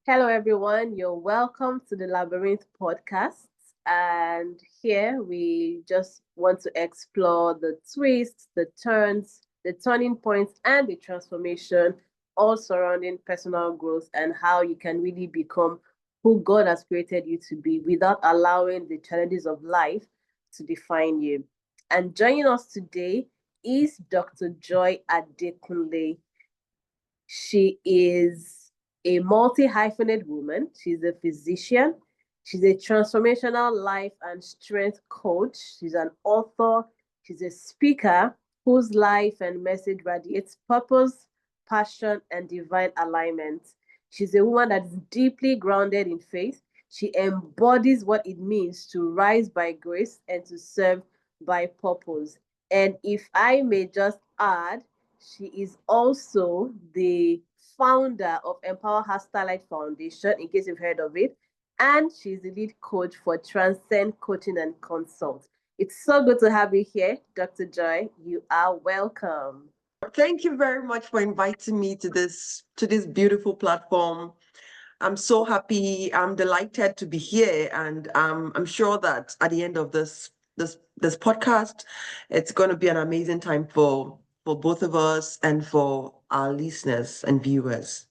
Hello, everyone. You're welcome to the Labyrinth Podcast. And here we just want to explore the twists, the turns, the turning points, and the transformation, all surrounding personal growth and how you can really become who God has created you to be without allowing the challenges of life to define you. And joining us today is Dr. Joy Adekunle. She is a multi-hyphenate woman. She's a physician. She's a transformational life and strength coach. She's an author. She's a speaker whose life and message radiates purpose, passion, and divine alignment. She's a woman that is deeply grounded in faith. She embodies what it means to rise by grace and to serve by purpose. And if I may just add, she is also the founder of Empower Her Starlight Foundation, in case you've heard of it, and she's the lead coach for Transcend Coaching and Consult. It's so good to have you here, Dr. Joy. You are welcome. Thank you very much for inviting me to this beautiful platform. I'm so happy. I'm delighted to be here, and I'm sure that at the end of this podcast, it's going to be an amazing time for both of us and for our listeners and viewers.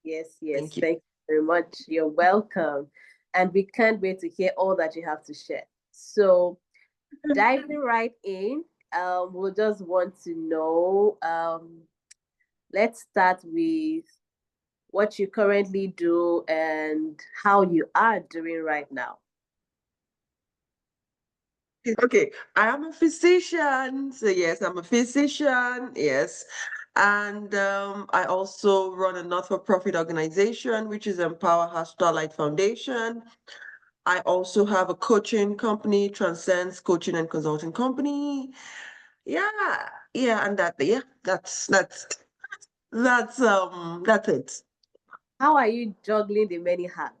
Yes. Thank you. Thank you very much. You're welcome. And we can't wait to hear all that you have to share. So, diving right in, we'll just want to know. Let's start with what you currently do and how you are doing right now. Okay, I am a physician. So yes, I'm a physician. Yes. And I also run a not-for-profit organization, which is Empower Her Starlight Foundation. I also have a coaching company, Transcends Coaching and Consulting Company. Yeah, yeah, and that's it. How are you juggling the many hats?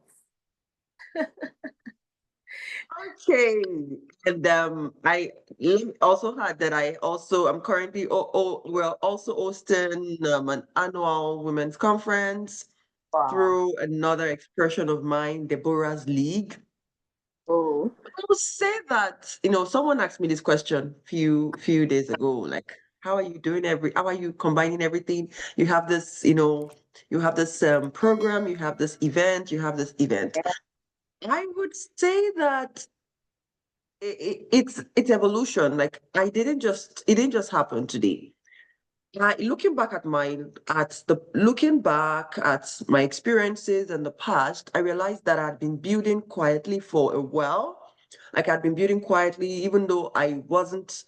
Okay. And also had that I'm currently we're also hosting an annual women's conference Wow. through another expression of mine, Deborah's League. Oh, I would say that, someone asked me this question few days ago, like, how are you combining everything? You have this, program, you have this event, you have this event. yeah, I would say that it's evolution. Like it didn't just happen today. Looking back at my experiences in the past, I realized that I'd been building quietly for a while. Like I'd been building quietly, even though I wasn't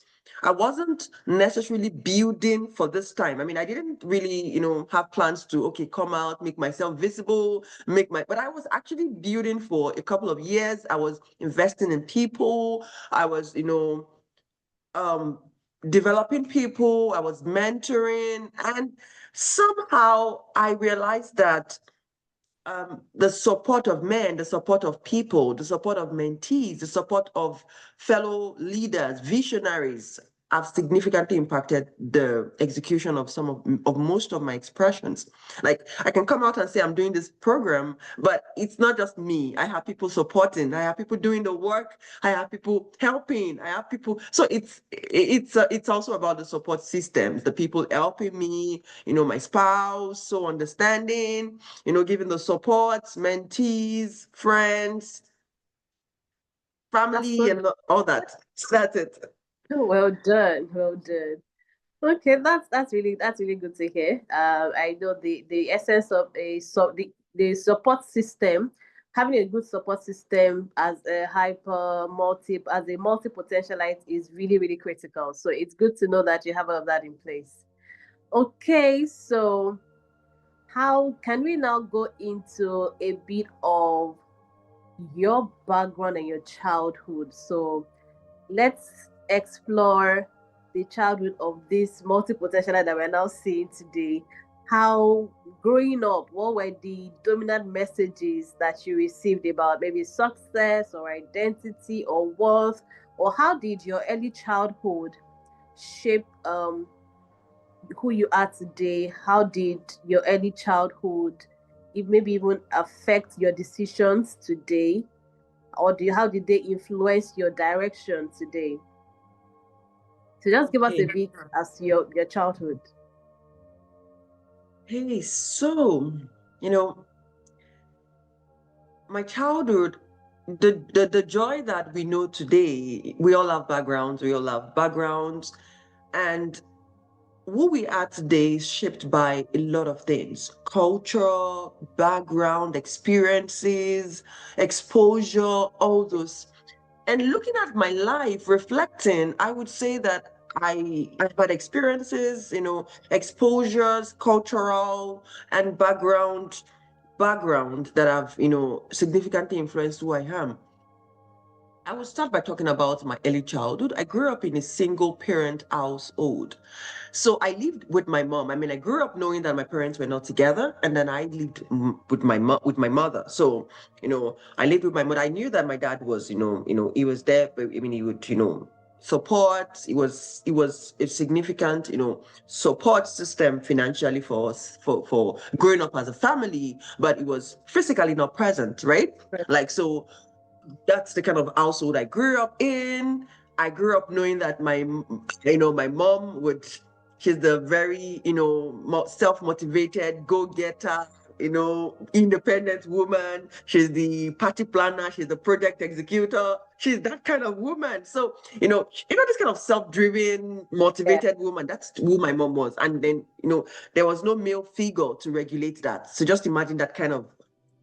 necessarily building for this time. I mean, I didn't really, have plans to, okay, come out, make myself visible, but I was actually building for a couple of years. I was investing in people. I was, um, developing people, I was mentoring, and somehow I realized that the support of men, the support of people, the support of mentees, the support of fellow leaders, visionaries have significantly impacted the execution of of most of my expressions. Like I can come out and say I'm doing this program, but it's not just me. I have people supporting. I have people doing the work. I have people helping. I have people. So it's also about the support systems, the people helping me. My spouse, so understanding. Giving the support, mentees, friends, that's family, so and all that. So that's it. well done. Well done. Okay, that's really good to hear. I know the essence of the support system, having a good support system as a multi potentialite is really critical. So it's good to know that you have all of that in place. Okay, so how can we now go into a bit of your background and your childhood? So let's explore the childhood of this multi-potentialite that we're now seeing today. How growing up, what were the dominant messages that you received about maybe success or identity or worth? Or how did your early childhood shape who you are today? How did your early childhood maybe even affect your decisions today, or how did they influence your direction today? So just give us a Okay. bit as your childhood. Hey, so, you know, my childhood, the joy that we know today, we all have backgrounds, and who we are today is shaped by a lot of things: culture, background, experiences, exposure, all those. And looking at my life, reflecting, I would say that I've had experiences, exposures, cultural and background that have, significantly influenced who I am. I will start by talking about my early childhood. I grew up in a single parent household. So I lived with my mom. I mean, I grew up knowing that my parents were not together, and then I lived with my mother. So, I lived with my mother. I knew that my dad was, he was there, but I mean, he would, support. It was a significant, support system financially for us for growing up as a family, but it was physically not present, right? Like so that's the kind of household I grew up in. I grew up knowing that my mom she's the very, self-motivated, go-getter, independent woman. She's the party planner. She's the project executor. She's that kind of woman. So, this kind of self-driven, Yeah. motivated woman, that's who my mom was. And then, there was no male figure to regulate that. So just imagine that kind of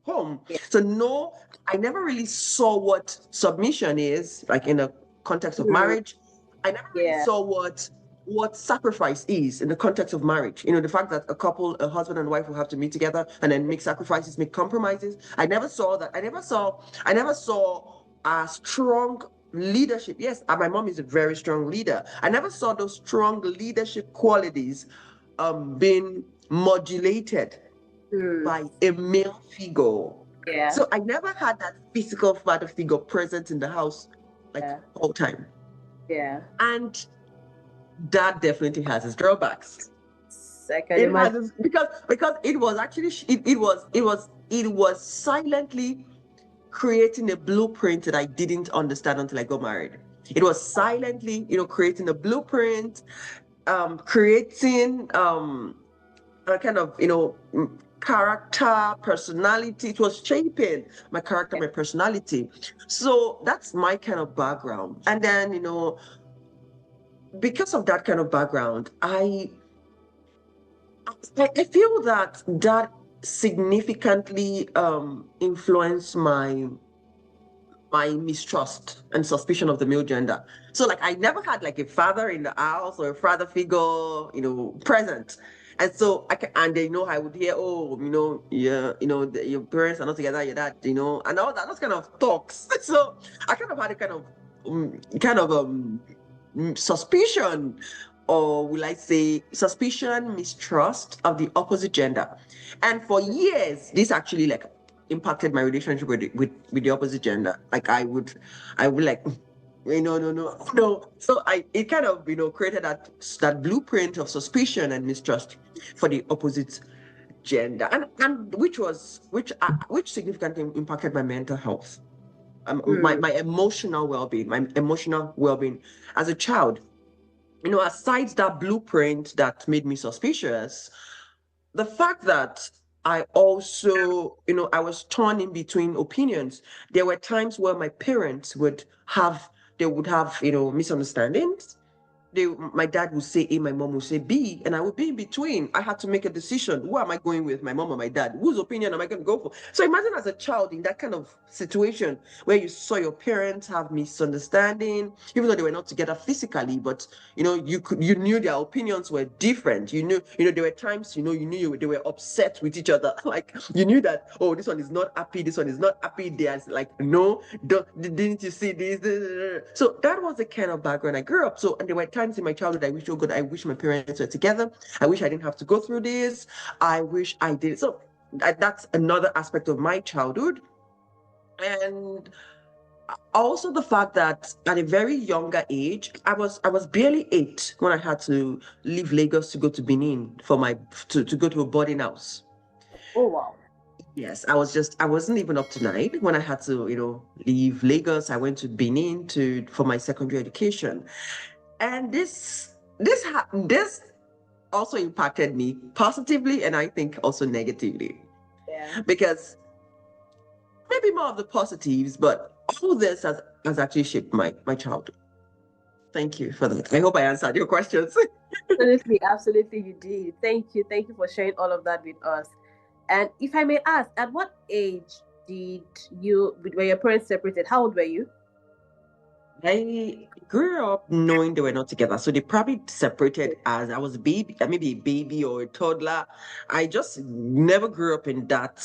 home. Yeah. So no, I never really saw what submission is, like in the context of Mm, marriage. I never really yeah. saw what sacrifice is in the context of marriage. The fact that a husband and wife will have to meet together and then make sacrifices, make compromises. I never saw that. I never saw a strong leadership. Yes, my mom is a very strong leader. I never saw those strong leadership qualities being modulated Mm, by a male figure. yeah. So I never had that physical father figure present in the house like Yeah. all time. Yeah. And that definitely has its drawbacks. I can It imagine. has its, because it was actually it was silently creating a blueprint that I didn't understand until I got married. It was silently, creating a blueprint, creating a kind of, character, personality. It was shaping my character, Yeah. my personality. So that's my kind of background. And then, because of that kind of background, I feel that significantly influenced my mistrust and suspicion of the male gender. So like I never had like a father in the house or a father figure, present. And so and they know I would hear, oh, yeah, your parents are not together, your dad, and all that, those kind of talks. So I kind of had a suspicion, or will I say suspicion, mistrust of the opposite gender. And for years, this actually like impacted my relationship with the opposite gender. Like I would like, no, no, no, no. So it kind of, created that blueprint of suspicion and mistrust for the opposite gender, and which significantly impacted my mental health, my Mm, my emotional well-being as a child. Aside that blueprint that made me suspicious, the fact that I also, I was torn in between opinions. There were times where my parents would have, misunderstandings. My dad would say A, my mom would say B, and I would be in between. I had to make a decision. Who am I going with, my mom or my dad? Whose opinion am I going to go for? So imagine as a child in that kind of situation where you saw your parents have misunderstanding, even though they were not together physically, but you knew their opinions were different. There were times, they were upset with each other. Like you knew that, oh, this one is not happy, this one is not happy. There's like, no, didn't you see this? So that was the kind of background I grew up. So, and there were times in my childhood I wish, oh God, I wish my parents were together. I wish I didn't have to go through this. I wish I did. So that's another aspect of my childhood. And also the fact that at a very younger age, I was barely 8 when I had to leave Lagos to go to Benin to go to a boarding house. oh wow. Yes, I wasn't even up to 9 when I had to, leave Lagos. I went to Benin for my secondary education. And this also impacted me positively and I think also negatively. Yeah. Because maybe more of the positives, but all this has actually shaped my childhood. Thank you for that. I hope I answered your questions. Absolutely, absolutely, you did. Thank you. Thank you for sharing all of that with us. And if I may ask, at what age did were your parents separated? How old were you? I grew up knowing they were not together. So they probably separated as I was a baby, maybe a baby or a toddler. I just never grew up in that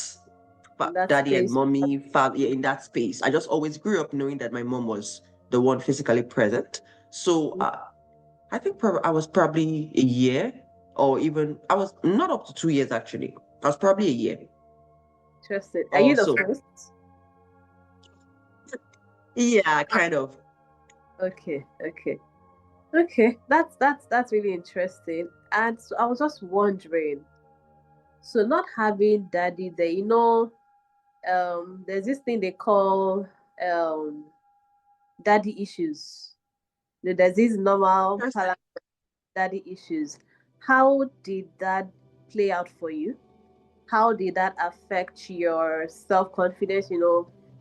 In that daddy and space. mommy family in that space. I just always grew up knowing that my mom was the one physically present. So I think I was probably a year, or even I was not up to 2 years actually. I was probably a year Interested. Are you or the so. first? Yeah, kind of. Okay, okay. Okay. That's really interesting. And so I was just wondering, so not having daddy there, there's this thing they call um daddy issues. There's this normal daddy issues. How did that play out for you? How did that affect your self confidence?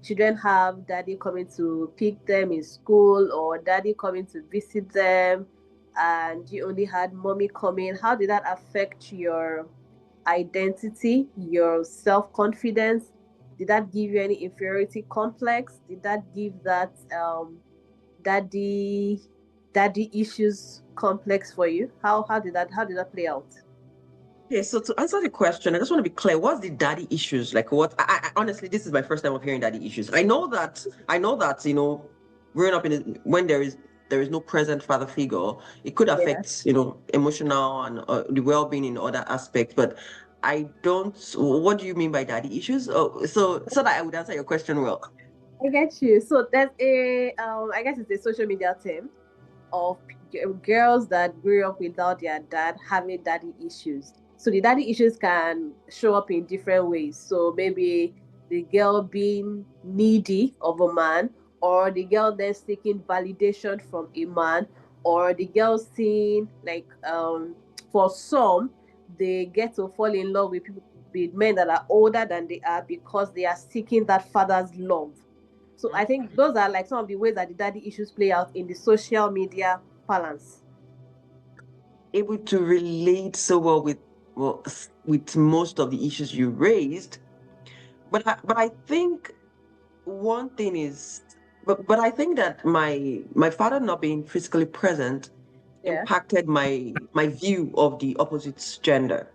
Children have daddy coming to pick them in school or daddy coming to visit them, and you only had mommy coming. How did that affect your identity, your self confidence? Did that give you any inferiority complex? Did that give that daddy daddy issues complex for you? How did that play out? Okay, so to answer the question, I just want to be clear. What's the daddy issues? Like what? Honestly, this is my first time of hearing daddy issues. I know that growing up when there is no present father figure, it could Yeah, affect emotional and the well-being in other aspects. But I don't. What do you mean by daddy issues? Oh, so that I would answer your question well. I get you. So there's I guess it's a social media term of girls that grew up without their dad having daddy issues. So the daddy issues can show up in different ways. So maybe the girl being needy of a man, or the girl then seeking validation from a man, or the girl seeing like for some they get to fall in love with people with men that are older than they are because they are seeking that father's love. So I think those are like some of the ways that the daddy issues play out in the social media balance. Able to relate so well with most of the issues you raised, but I think one thing is but I think that my father not being physically present Yeah. impacted my view of the opposite gender.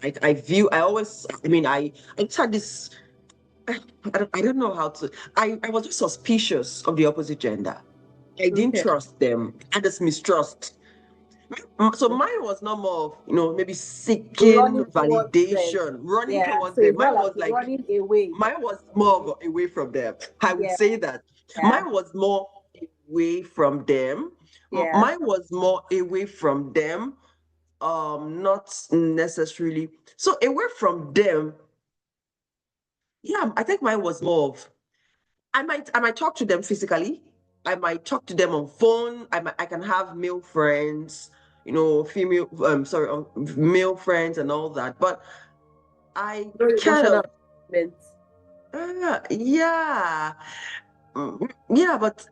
I always, I just had this, I don't know how to, I was just suspicious of the opposite gender. I didn't Okay. trust them. I had this mistrust. So mine was not more of, maybe seeking Running towards them. validation, running Yeah. towards So them. it's not like running away. Mine was more of away from them. I would Yeah. say that. Yeah. Mine was more away from them. Yeah. Mine was more away from them. Not necessarily. So away from them, yeah, I think mine was more of I might talk to them physically. I might talk to them on phone. I can have male friends, female sorry, male friends and all that. But I No kind emotional of attachment. yeah. Yeah, but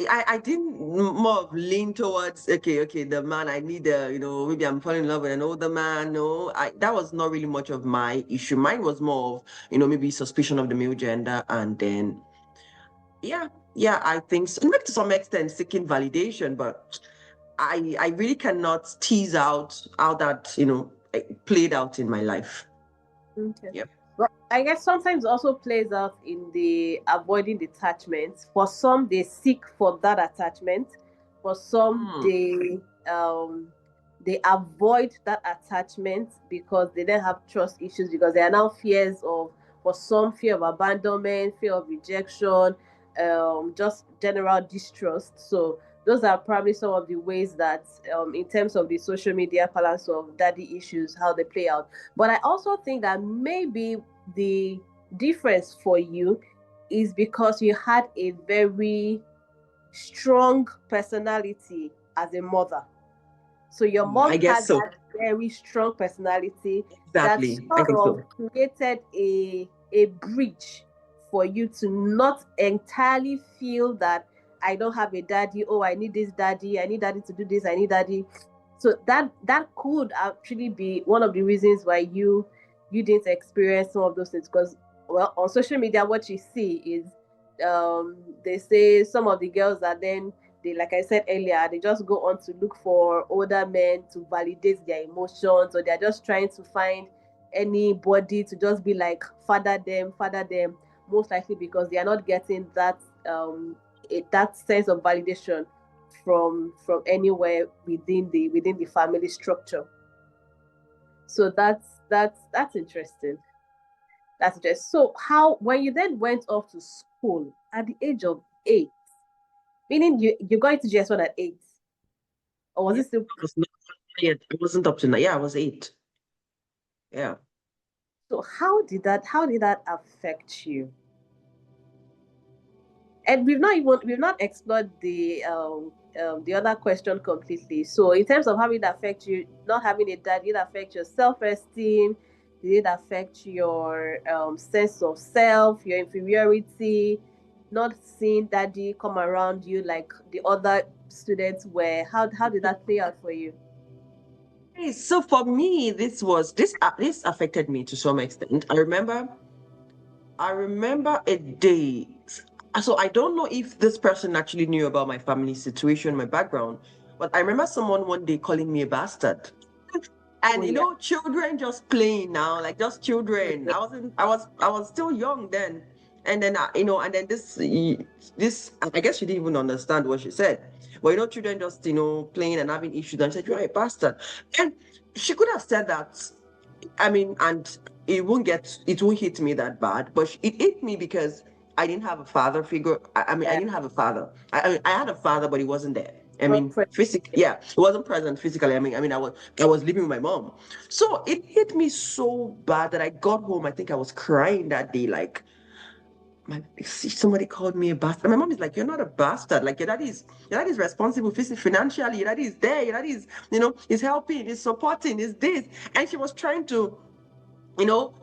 I didn't more of lean towards okay, the man I need maybe I'm falling in love with an older man. No, that was not really much of my issue. Mine was more of, maybe suspicion of the male gender, and then yeah, yeah, I think so. Maybe to some extent seeking validation, but I really cannot tease out how that, played out in my life. Okay. Yep. But I guess sometimes it also plays out in the avoiding detachment. For some, they seek for that attachment. For some, Hmm. they avoid that attachment because they don't have trust issues, because there are now fears of, for some, fear of abandonment, fear of rejection, just general distrust. So those are probably some of the ways that, in terms of the social media balance of daddy issues, how they play out. But I also think that maybe the difference for you is because you had a very strong personality as a mother. So your I mom guess had so. that very strong personality that Exactly. I sort think of so. created a bridge for you to not entirely feel that I don't have a daddy. Oh, I need this daddy. I need daddy to do this. I need daddy. So that could actually be one of the reasons why you didn't experience some of those things. Because, well, on social media, what you see is they say some of the girls are then, they, like I said earlier, they just go on to look for older men to validate their emotions, or they're just trying to find anybody to just be like father them, most likely because they are not getting that that sense of validation from anywhere within the family structure. So that's interesting. That's interesting. So how, when you then went off to school at the age of 8, meaning you got into GS1 at 8, or was Yeah, it still? I was not yet. I wasn't up to that. Yeah, I was 8. Yeah. So how did that affect you? And we've not explored the other question completely. So in terms of how it affect you, not having a dad, did it affect your self-esteem? Did it affect your sense of self, your inferiority, not seeing daddy come around you like the other students were? How did that play out for you? Hey, so for me, this affected me to some extent. I remember a day. So I don't know if this person actually knew about my family situation, my background, but I remember someone one day calling me a bastard. Oh And yeah. children just playing now, like just children. Yeah. I was still young then. And then and then this I guess she didn't even understand what she said. But children just playing and having issues, and she said, "You're a bastard." And she could have said that, I mean, and it won't hit me that bad, but it hit me because I didn't have a father figure. I mean, I Yeah. didn't have a father. I had a father, but he wasn't there. I Not mean, present. physically, yeah, he wasn't present physically. I was living with my mom, so it hit me so bad that I got home. I think I was crying that day, like, somebody called me a bastard. My mom is like, "You're not a bastard. Like, your dad is responsible financially. Your dad is there. Your dad is helping, is supporting, is this." And she was trying to you know,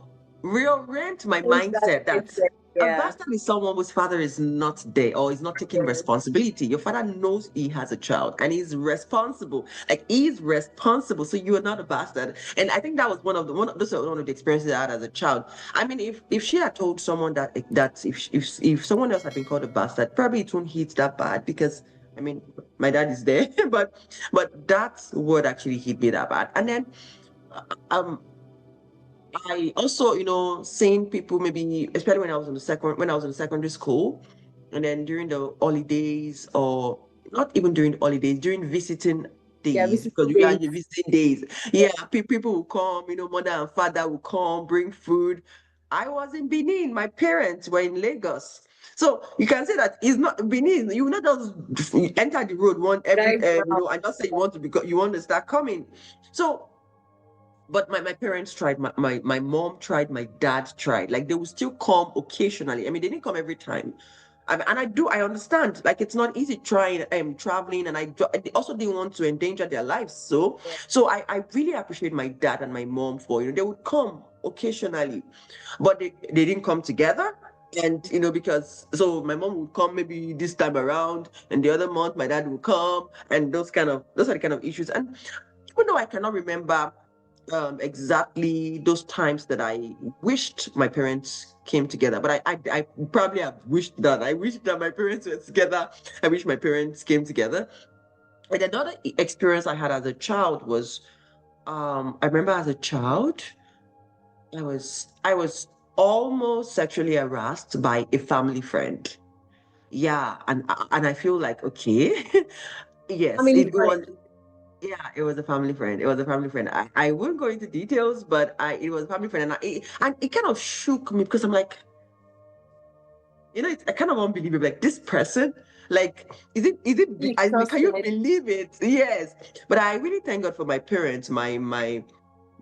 reorient my Change that mindset that mindset. a Yeah. bastard is someone whose father is not there or is not taking Yeah. responsibility. Your father knows he has a child and he's responsible. Like, he's responsible. So you are not a bastard. And I think that was those are one of the experiences I had as a child. I mean, if she had told someone that if someone else had been called a bastard, probably it won't hit that bad because, I mean, my dad is there, but that's what actually hit me that bad. And then um I also, seeing people, maybe especially when I was in secondary school, and then during the holidays, or not even during the holidays, during visiting Yeah. days, because Visiting we are days. in visiting days. Yeah, people will come, mother and father will come, bring food. I was in Benin, my parents were in Lagos. So you can say that it's not Benin. You will not just enter the road one every Drive around. and just say you want to start coming. So, but my parents tried, my mom tried, my dad tried. Like, they will still come occasionally. I mean, they didn't come every time. And I understand, like, it's not easy trying traveling, and they also didn't want to endanger their lives. Yeah. So I really appreciate my dad and my mom for, they would come occasionally, but they didn't come together. And because, so my mom would come maybe this time around, and the other month my dad would come, and those are the kind of issues. And even though I cannot remember exactly those times that I wished my parents came together, but I probably have wished that. I wished that my parents were together. I wish my parents came together. And another experience I had as a child was, I remember as a child, I was almost sexually harassed by a family friend. Yeah, and I feel like, okay, yes, Family it was. friend. Yeah, it was a family friend. It was a family friend. I won't go into details, but it was a family friend, and it kind of shook me because I'm like, it's a kind of unbelievable. Like, this person, like, You I mean, can you trusted. believe it? Yes. But I really thank God for my parents, my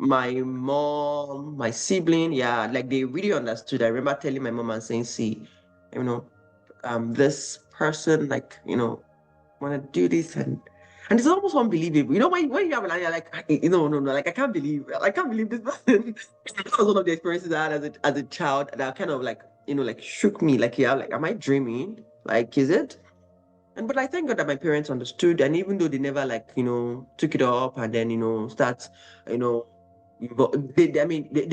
my mom, my sibling, yeah, like they really understood. I remember telling my mom and saying, see, you know, this person, like, want to do this, and it's almost unbelievable. When you have an you're like, no, like I can't believe this person. That was one of the experiences I had as a child that kind of like, like shook me. Like, yeah, like, am I dreaming? Like, is it? But I thank God that my parents understood, and even though they never like took it up and then start you know but I mean they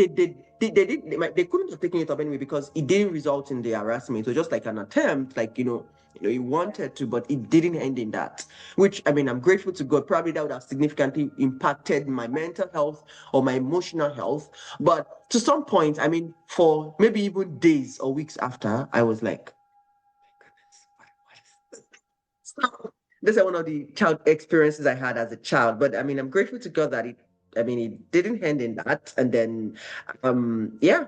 couldn't have taken it up anyway because it didn't result in the harassment. It was just like an attempt, like he wanted to, but it didn't end in that. Which I mean, I'm grateful to God. Probably that would have significantly impacted my mental health or my emotional health. But to some point, I mean, for maybe even days or weeks after, I was like, so these are one of the child experiences I had as a child. But I mean, I'm grateful to God that it didn't end in that. And then, yeah,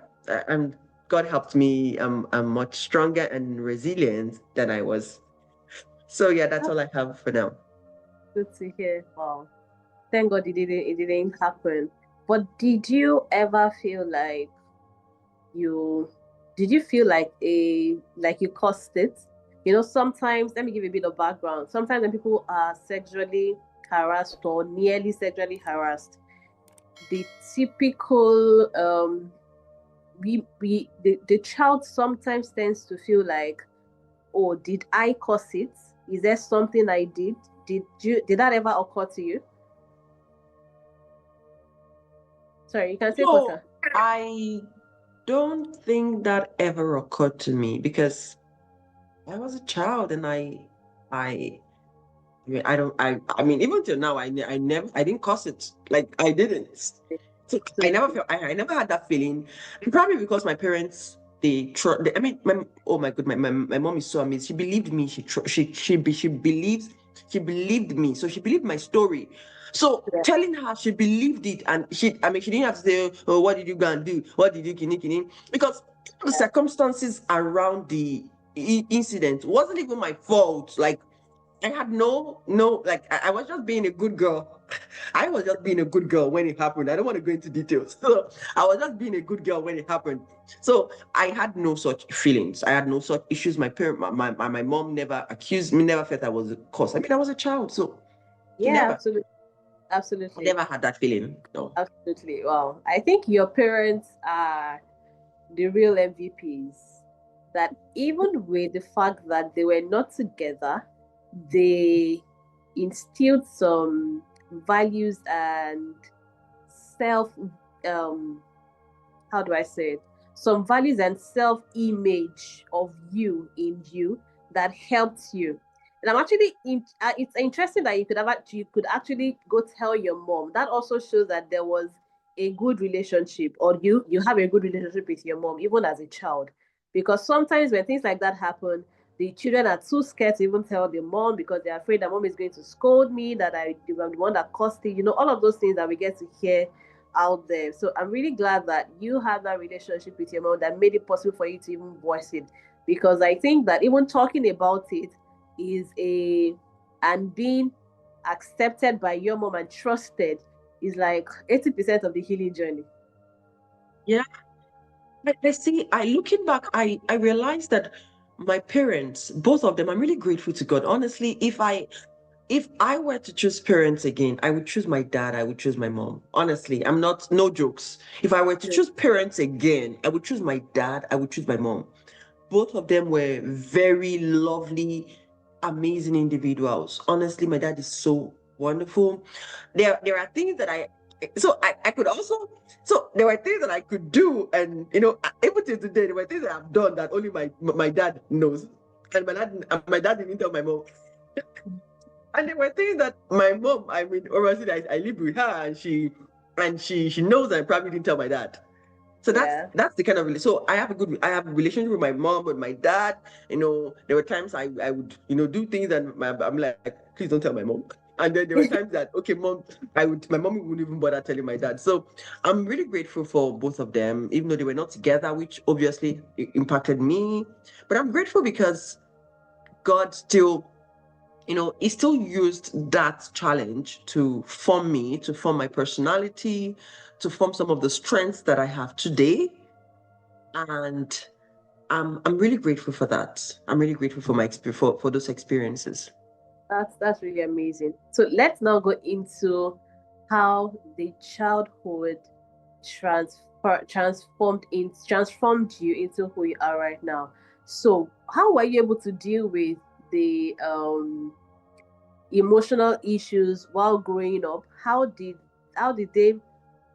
and God helped me. I'm much stronger and resilient than I was. So yeah, that's all I have for now. Good to hear. Wow. Thank God it didn't happen. But you did you feel like you caused it? Sometimes, let me give you a bit of background. Sometimes when people are sexually harassed or nearly sexually harassed, the typical the child sometimes tends to feel like, oh, did I cause it? Is there something I did? Did that ever occur to you? Sorry, you can say No, quarter. I don't think that ever occurred to me because I was a child and I mean, I mean, even till now, I didn't cause it. Like, I didn't. So I never Absolutely. felt, I never had that feeling. And probably because my parents, I mean, oh my God, my mom is so amazing. She believed me. She believed me. So she believed my story. So Yeah. telling her she believed it, and I mean, she didn't have to say, oh, what did you go and do? What did you, kini? Because the circumstances around the incident wasn't even my fault. Like, I had no, like, I was just being a good girl. I was just being a good girl when it happened. I don't want to go into details. So I was just being a good girl when it happened. So I had no such feelings. I had no such issues. My mom never accused me, never felt I was a cause. I mean, I was a child, so Yeah, never, absolutely. Absolutely. never had that feeling. No. Absolutely. Wow. I think your parents are the real MVPs. That even with the fact that they were not together, they instilled some values and self um how do I say it? Some values and self image of you in you that helped you. And it's interesting that you could actually go tell your mom. That also shows that there was a good relationship, or you have a good relationship with your mom, even as a child. Because sometimes when things like that happen, the children are too scared to even tell their mom because they're afraid that mom is going to scold me, that I'm the one that caused it. All of those things that we get to hear out there. So I'm really glad that you have that relationship with your mom that made it possible for you to even voice it. Because I think that even talking about it is and being accepted by your mom and trusted is like 80% of the healing journey. Yeah. But I see, looking back, I realized that my parents, both of them, I'm really grateful to God. Honestly, if I were to choose parents again, I would choose my dad, I would choose my mom. Honestly, I'm not, no jokes. If I were to choose parents again, I would choose my dad, I would choose my mom. Both of them were very lovely, amazing individuals. Honestly, my dad is so wonderful. There are things that I could also, so there were things that I could do, and even till today there were things that I've done that only my dad knows, and my dad didn't tell my mom. And there were things that my mom, I mean, obviously, I live with her, and she knows, I probably didn't tell my dad. So Yeah. that's the kind of so I have a relationship with my mom, with my dad. There were times I would do things, and I'm like, please don't tell my mom. And then there were times that, okay, mom, my mom wouldn't even bother telling my dad. So I'm really grateful for both of them, even though they were not together, which obviously impacted me. But I'm grateful because God still he still used that challenge to form me, to form my personality, to form some of the strengths that I have today. And I'm really grateful for that. I'm really grateful for for those experiences. That's really amazing. So let's now go into how the childhood transformed you into who you are right now. So how were you able to deal with the emotional issues while growing up? How did they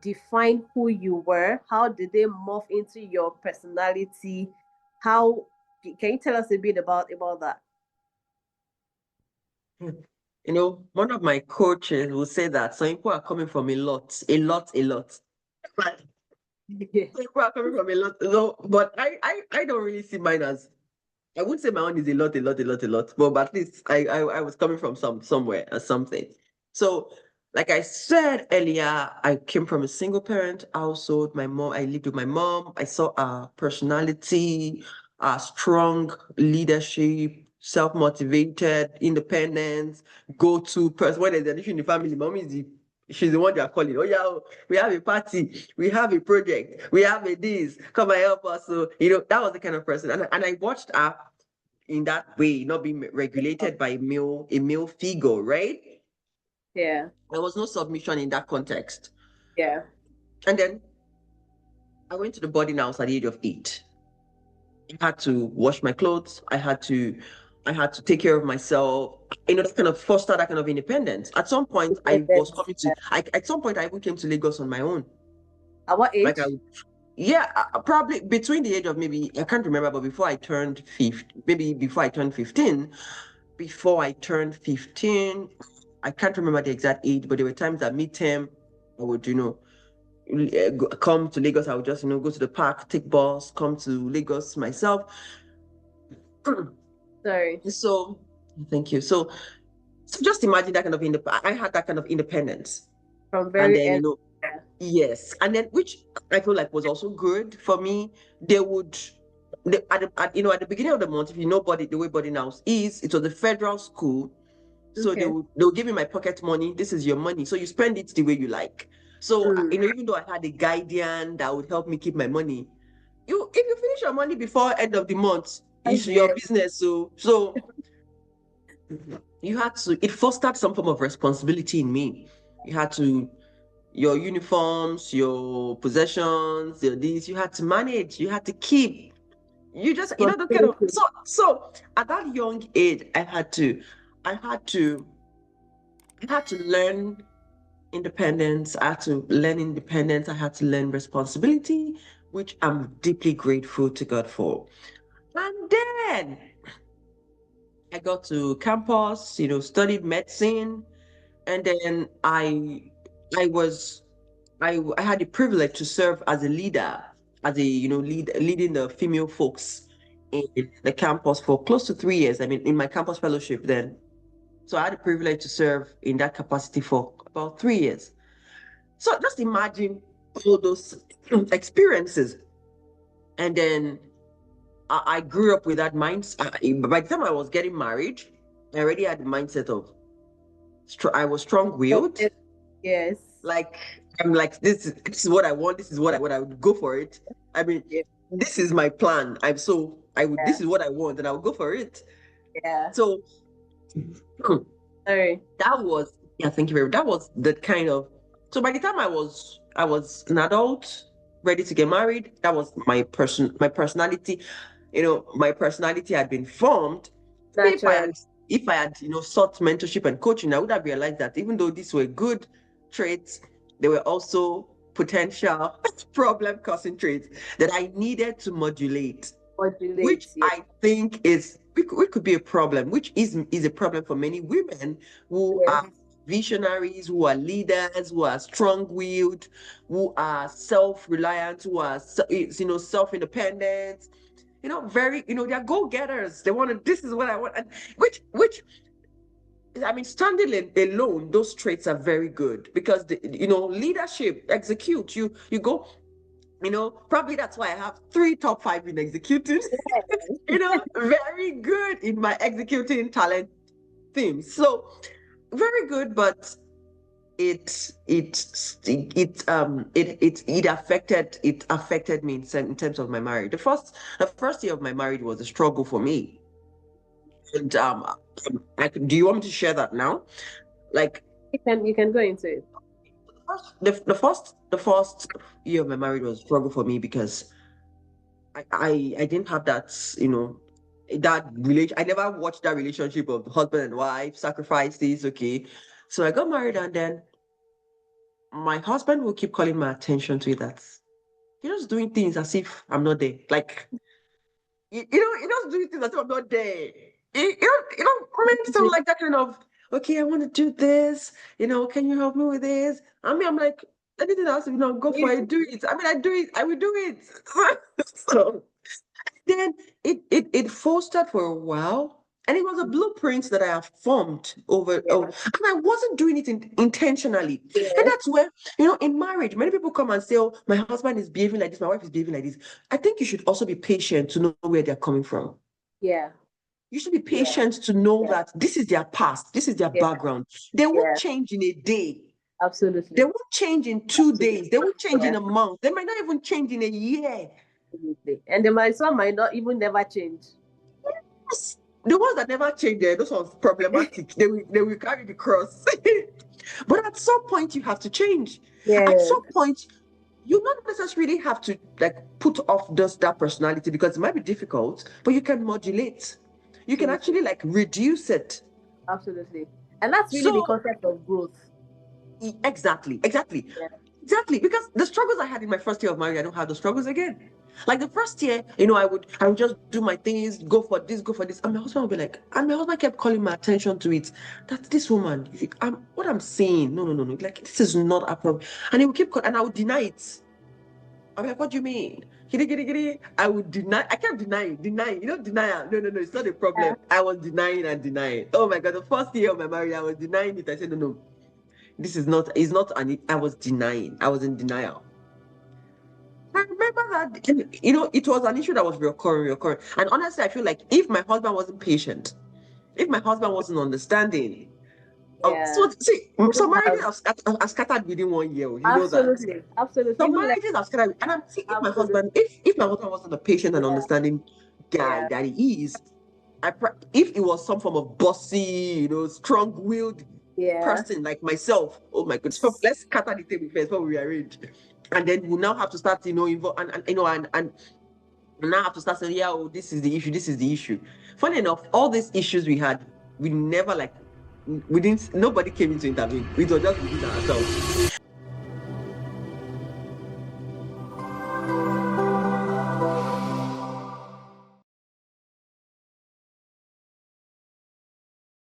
define who you were? How did they morph into your personality? How can you tell us a bit about that? One of my coaches will say that some people are coming from a lot, a lot, a lot. Right. Some people are coming from a lot. No, but I don't really see mine as, I wouldn't say my own is a lot, a lot, a lot, a lot, but at least I was coming from somewhere or something. So, like I said earlier, I came from a single parent household. I lived with my mom. I saw her personality, her strong leadership, self-motivated, independence, go-to person. When there's an issue in the family, mommy she's the one they are calling. Oh yeah, oh, we have a party, we have a project, we have a this. Come and help us. So that was the kind of person, and I watched her in that way, not being regulated by a male figure, right? Yeah, There was no submission in that context. yeah. And then I went to the boarding house at the age of 8. I had to wash my clothes. I had to take care of myself. That kind of foster that kind of independence. At some point, I was Independence. coming to. At some point, I even came to Lagos on my own. At what Like I age? Yeah, probably between the age of, maybe, I can't remember, but before I turned 15, maybe before I turned 15, I can't remember the exact age, but there were times that midterm, I would, come to Lagos. I would just, go to the park, take bus, come to Lagos myself. Sorry. So, thank you. So just imagine that kind of I had that kind of independence. From And very then, early. Yeah. yes, and then, which I feel like was also good for me. They would, at the beginning of the month, if you know the way boarding house is, it was a federal school, so they Okay. would they'll give you my pocket money. This is your money, so you spend it the way you like. So, Mm. even though I had a guardian that would help me keep my money, if you finish your money before end of the month, That's it's your it. business. So it fostered some form of responsibility in me. You had to, your uniforms, your possessions, your this, you had to manage, you had to keep. You just, the kind of, Responsibility. so at that young age, I had to, I had to learn independence. I had to learn independence. I had to learn responsibility, which I'm deeply grateful to God for. And then I got to campus, studied medicine, and then I was I had the privilege to serve as a leader, as a leading the female folks in the campus for close to 3 years. I mean, in my campus fellowship then. So I had the privilege to serve in that capacity for about 3 years. So just imagine all those experiences. And then I grew up with that mindset. By the time I was getting married, I already had the mindset of, I was strong-willed. Yes. Like, I'm like, this is what I want. This is what I would go for it. I mean, Yeah. this is my plan. I would, Yeah. this is what I want, and I would go for it. Yeah. So Sorry. that was, yeah, thank you very much. That was the kind of, so by the time I was an adult, ready to get married, that was my personality. My personality had been formed. Maybe Naturally. if I had, sought mentorship and coaching, I would have realized that even though these were good traits, they were also potential problem causing traits that I needed to modulate, which Modulate. Yeah. I think which could be a problem, which is a problem for many women who Yes. are visionaries, who are leaders, who are strong-willed, who are self-reliant, who are self-independent, very, they're go-getters. They want to, this is what I want. And which I mean, standing alone, those traits are very good because leadership, execute. You go, probably that's why I have 3 top 5 in executing. Very good in my executing talent. theme. So very good, but it affected me in terms of my marriage. The first year of my marriage was a struggle for me. And do you want me to share that now? Like You can go into it. the first year of my marriage was a struggle for me because I didn't have that, that relation. I never watched that relationship of husband and wife sacrifices. Okay, so I got married, and then my husband will keep calling my attention to it, that you're just doing things as if I'm not there. Like, you're just doing things as if I'm not there. Men sound like that kind of, okay, I want to do this. Can you help me with this? I mean, I'm like, anything else, go for it, do it. I mean, I do it, I will do it. So then it fostered for a while. And it was a blueprint that I have formed over, and I wasn't doing it intentionally. Yeah. And that's where, in marriage, many people come and say, oh, my husband is behaving like this, my wife is behaving like this. I think you should also be patient to know where they're coming from. Yeah. You should be patient to know that this is their past, this is their background. They won't change in a day. Absolutely. They won't change in 2 days. They won't change in a month. They might not even change in a year. Absolutely. And some might not even never change. Yes. The ones that never change, those ones problematic. they will carry the cross. But at some point, you have to change. Yeah. At some point, you not necessarily have to put off that personality, because it might be difficult, but you can modulate. You can actually reduce it. Absolutely. And that's really the concept of growth. Exactly. Exactly. Because the struggles I had in my first year of marriage, I don't have the struggles again. Like the first year, I would just do my things, go for this, and my husband would be like, and my husband kept calling my attention to it, that this woman, what I'm saying, no, like, this is not a problem. And he would keep calling, and I would deny it. I'm like, what do you mean? Giddy. I would deny. I kept denying. Denial. No, it's not a problem. Yeah. I was denying and denying. Oh my God, the first year of my marriage, I was denying it. I said, no, this is not, it's not, and I was denying. I was in denial. I remember that, it was an issue that was recurring. And honestly, I feel like if my husband wasn't patient, if my husband wasn't understanding, some marriages are scattered within 1 year. You know that. Absolutely. Some marriages are scattered. And I'm thinking, if my husband wasn't a patient and understanding guy that he is, if it was some form of bossy, strong-willed person like myself, oh my goodness, let's scatter the table first before we rearrange. And then we'll now have to start, involve, and now have to start saying, this is the issue. Funny enough, all these issues we had, we never nobody came in to intervene. We were just within ourselves.